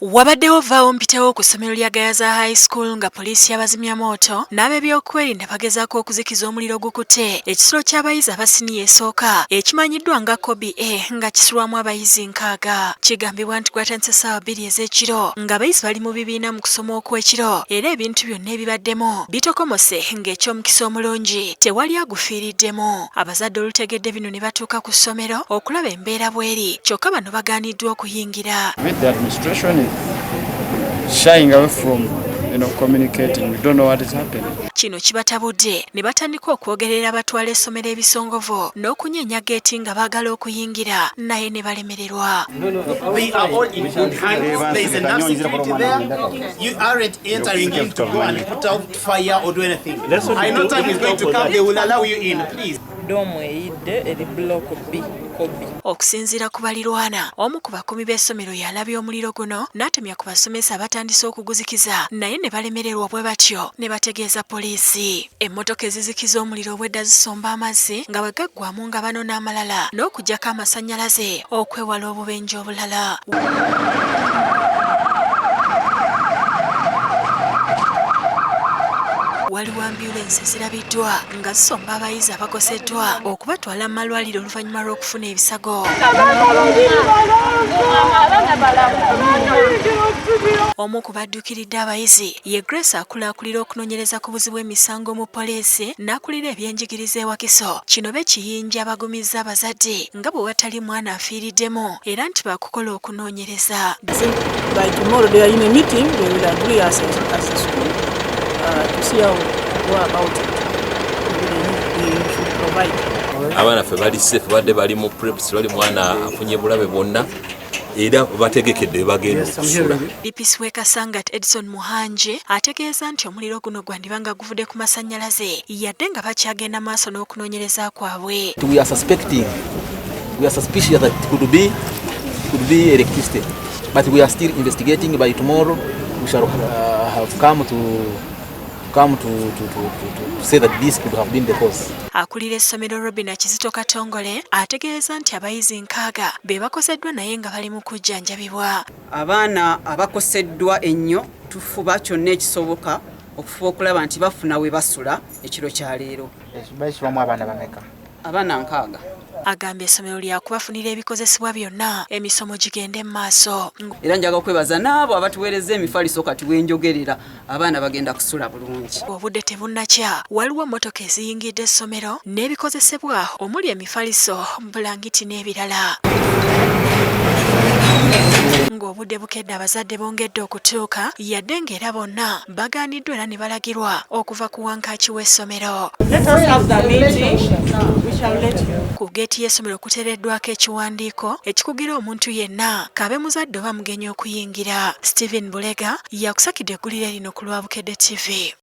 Wabaddewo vaawo mpitewo ku ssomero lya Gayaza High School nga poliisi y'abazimya mooto n'ab'ebyokwerinda bagezaako okuzikiza omuliro gukutte ekisolo ky'abayizi abasiniya esooka ekimanyiddwa nga Kobi A nga kisulwamu abayizi 6. Kigambibwa nti gwatandise ssaawa 2 ez'ekiro ng'abayizi bali mu bibiina mu kusoma okw'ekiro era ebintu byonna ebibaddemu bitokomose ng'ekyomukisa omulungi tewali agufiiriddemu. Abazadde olutegedde bino ne batuuka ku ssomero okulaba embeera bweri kyokka bano bagaaniddwa okuyingira. Shying away from communicating. We don't know what is happening. Kino kibatabudde ne batandika okwogerera abatwala essomero ebisongovu n'okunyeenya geeti nga baagala okuyingira naye ne balemererwa. They are all in good hands. There is enough security there. You aren't entering in to go and put out fire or do anything. I know time is going to come. They will allow you in, please. Okusinziira ku balirwana, omu ku bakumi b'essomero yalabye omuliro guno n'atemya ku basomesa abatandise okuguzikiza naye ne balemererwa bwe batyo ne bategeeza poliisi. Emmotoka ezizikiza omuliro obwedda zisomba amazzi nga bwe gaggwamu nga bano n'amalala n'okuggyako amasannyalaze okwewala obubenje obulala. Waliwo ambulensi zirabiddwa nga zisomba abayizi abakoseddwa okubatwala mu malwaliro oluvannyuma lw'okufuna ebisago. Omu ku badduukiridde abayizi ye Grace akulaakulira okunoonyereza ku buzibu bw'emisango mu poliisi n'akulira ebyenjigiriza e Wakiso. Kino bekiyinja abagumizza abazadde nga bwe watali mwana afiiriddemu era nti baakukola okunoonyereza. To see how to go about it. We should provide. Abaana ffe bali safe badde bali mu preps bali mwana afunye bulabe bonna era bategekedde bagenda okusula. DPS Wekasangat Edson Muhanje ategeeza nti omuliro guno gwandibanga guvudde ku masannyalaze yadde nga bakyagenda maaso n'okunoonyereza kwabwe. We are suspicious that it could be electricity, but we are still investigating. By tomorrow we shall have come to say that this could have been the cause. Akulira essomero Robina Kizito Katongole ategeeza nti abayizi 6 be bakoseddwa naye nga bali mu kujjanjabibwa. Abaana abakoseddwa ennyo tufuba kyonna ekisoboka okufuba okulaba nti bafuna we basula ekiro kya leero. Bayibamu abaana bameka? Abaana 6. Agambye essomero lyakubafunira ebikozesebwa byonna emisomo gigende mu maaso. Era njaga okwebaza n'abo abatuweereza emifaliso kati wenjogerera abaana bagenda kusula bulungi. Obudde tebunnakya waliwo emmotoka eziyingidde essomero n'ebikozesebwa omuli emifaliso, bulangiti n'ebirala. Ng'obudde bukedde abazadde bongedde okutuuka yadde ng'era bonna bagaaniddwa era ne balagirwa okuva ku wankaaki w'essomero. Ku geeti y'essomero kuteereddwako ekiwandiiko ekikugira omuntu yenna kabe muzadde oba mugenyi okuyingira. Stephen Bulega yakusakidde eggulire lino ku lwa Bukedde TV.